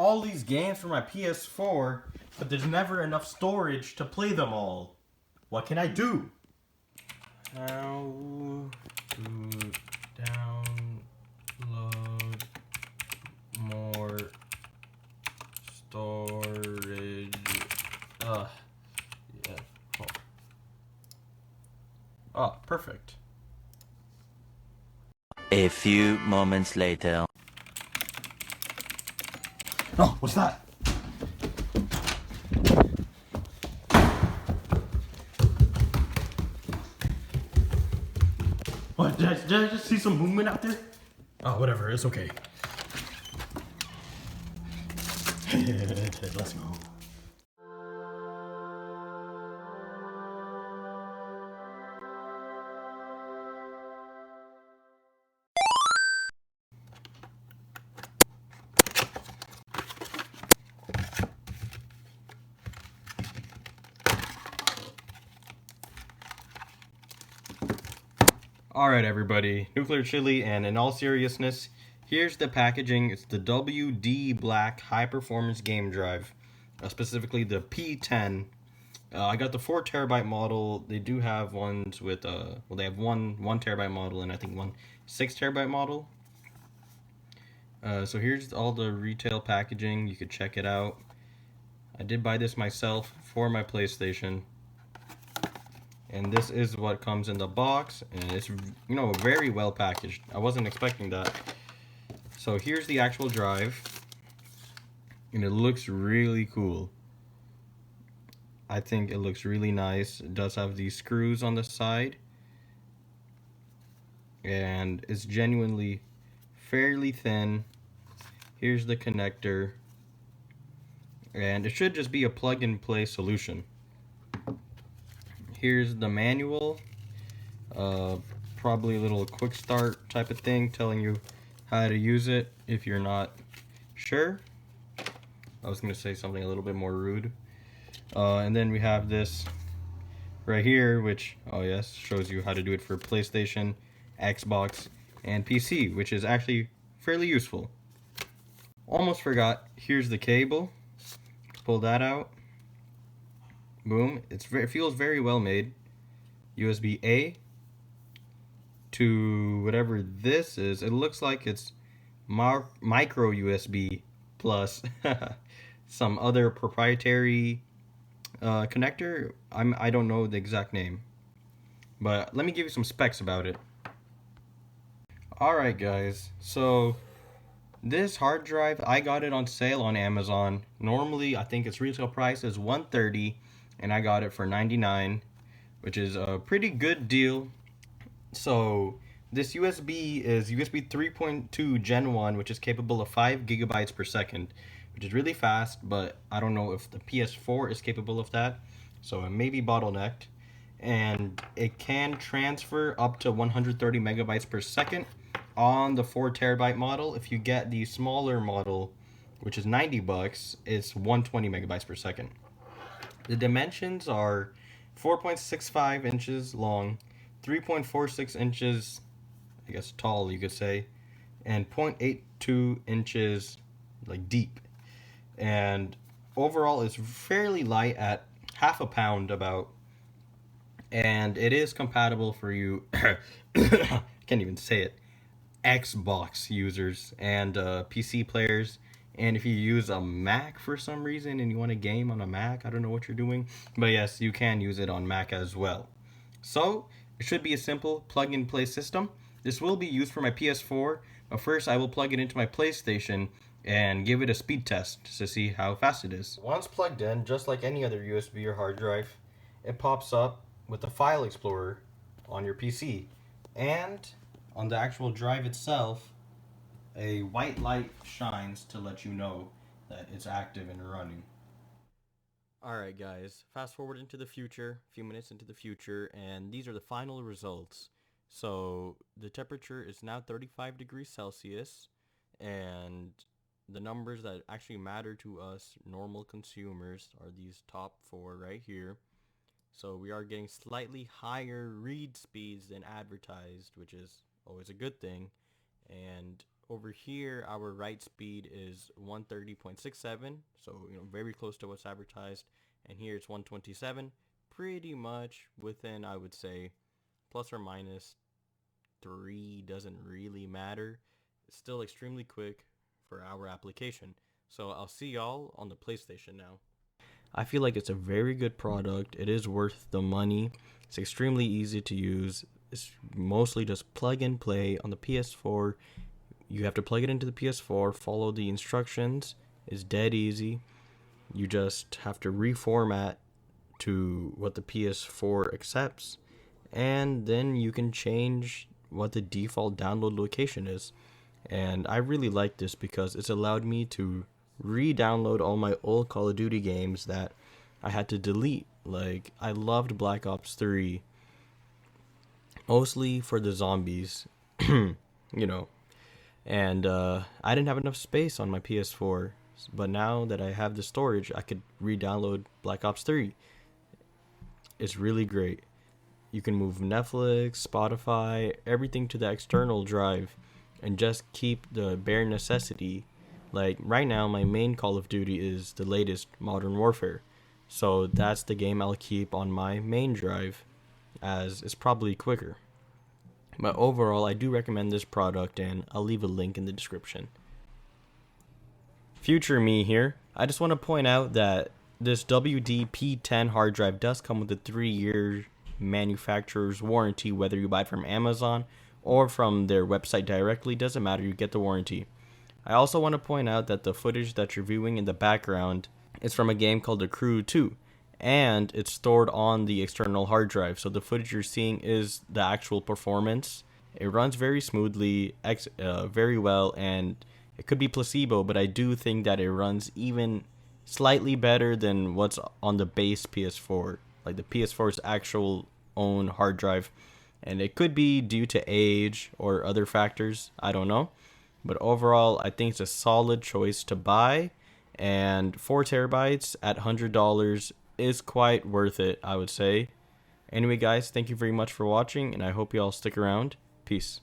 all these games for my PS4, but there's never enough storage to play them all. What can I do? How to download more storage? Yeah. Oh, perfect. A few moments later. Oh, what's that? What? Did I just see some movement out there? Oh, whatever. It's okay. Let's go. Alright everybody, Nuclearchilli, and in all seriousness, here's the packaging. It's the WD Black High Performance Game Drive, specifically the P10. I got the 4TB model. They do have ones with, well, they have one 1TB model and I think one 6TB model. So here's all the retail packaging. You could check it out. I did buy this myself for my PlayStation. And this is what comes in the box, and it's, you know, very well packaged. I wasn't expecting that. So here's the actual drive, and it looks really cool. I think it looks really nice. It does have these screws on the side, and it's genuinely fairly thin. Here's the connector, and it should just be a plug-and-play solution. Here's the manual, probably a little quick start type of thing telling you how to use it if you're not sure. I was going to say something a little bit more rude. And then we have this right here, which, oh yes, shows you how to do it for PlayStation, Xbox, and PC, which is actually fairly useful. Almost forgot, here's the cable. Pull that out. Boom. It feels very well made. USB-A to whatever this is. It looks like it's micro USB plus some other proprietary connector. I don't know the exact name, but let me give you some specs about it. Alright guys, so this hard drive, I got it on sale on Amazon. Normally I think its retail price is $130, and I got it for $99, which is a pretty good deal. So this USB is USB 3.2 Gen 1, which is capable of 5 gigabytes per second, which is really fast, but I don't know if the PS4 is capable of that, so it may be bottlenecked. And it can transfer up to 130 megabytes per second on the 4TB model. If you get the smaller model, which is $90, it's 120 megabytes per second. The dimensions are 4.65 inches long, 3.46 inches, I guess tall you could say, and 0.82 inches like deep. And overall it's fairly light at half a pound about, and it is compatible for you can't even say it, Xbox users and PC players. And if you use a Mac for some reason and you want to game on a Mac, I don't know what you're doing, but yes, you can use it on Mac as well. So it should be a simple plug-and-play system. This will be used for my PS4, but first I will plug it into my PlayStation and give it a speed test to see how fast it is. Once plugged in, just like any other USB or hard drive, it pops up with the file explorer on your PC, and on the actual drive itself, a white light shines to let you know that it's active and running. Alright guys, fast forward into the future, a few minutes into the future, and these are the final results. So the temperature is now 35 degrees Celsius, and the numbers that actually matter to us normal consumers are these top 4 right here. So we are getting slightly higher read speeds than advertised, which is always a good thing. And Over here, our write speed is 130.67, so very close to what's advertised. And here it's 127, pretty much within, I would say, plus or minus 3 doesn't really matter. It's still extremely quick for our application. So I'll see y'all on the PlayStation now. I feel like it's a very good product. It is worth the money. It's extremely easy to use. It's mostly just plug and play on the PS4. You have to plug it into the PS4, follow the instructions. It's dead easy. You just have to reformat to what the PS4 accepts, and then you can change what the default download location is. And I really like this because it's allowed me to re-download all my old Call of Duty games that I had to delete. Like, I loved Black Ops 3, mostly for the zombies, you know. And I didn't have enough space on my PS4, but now that I have the storage, I could re-download Black Ops 3. It's really great. You can move Netflix, Spotify, everything to the external drive and just keep the bare necessity. Like right now, my main Call of Duty is the latest Modern Warfare. So that's the game I'll keep on my main drive, as it's probably quicker. But overall, I do recommend this product, and I'll leave a link in the description. Future me here. I just want to point out that this WD-P10 hard drive does come with a 3-year manufacturer's warranty, whether you buy it from Amazon or from their website directly. Doesn't matter, you get the warranty. I also want to point out that the footage that you're viewing in the background is from a game called The Crew 2, and it's stored on the external hard drive. So the footage you're seeing is the actual performance. It runs very smoothly, very well, and it could be placebo, but I do think that it runs even slightly better than what's on the base PS4, like the PS4's actual own hard drive. And it could be due to age or other factors, I don't know. But overall, I think it's a solid choice to buy, and 4 terabytes at $100 is quite worth it, I would say. Anyway, guys, thank you very much for watching, and I hope you all stick around. Peace.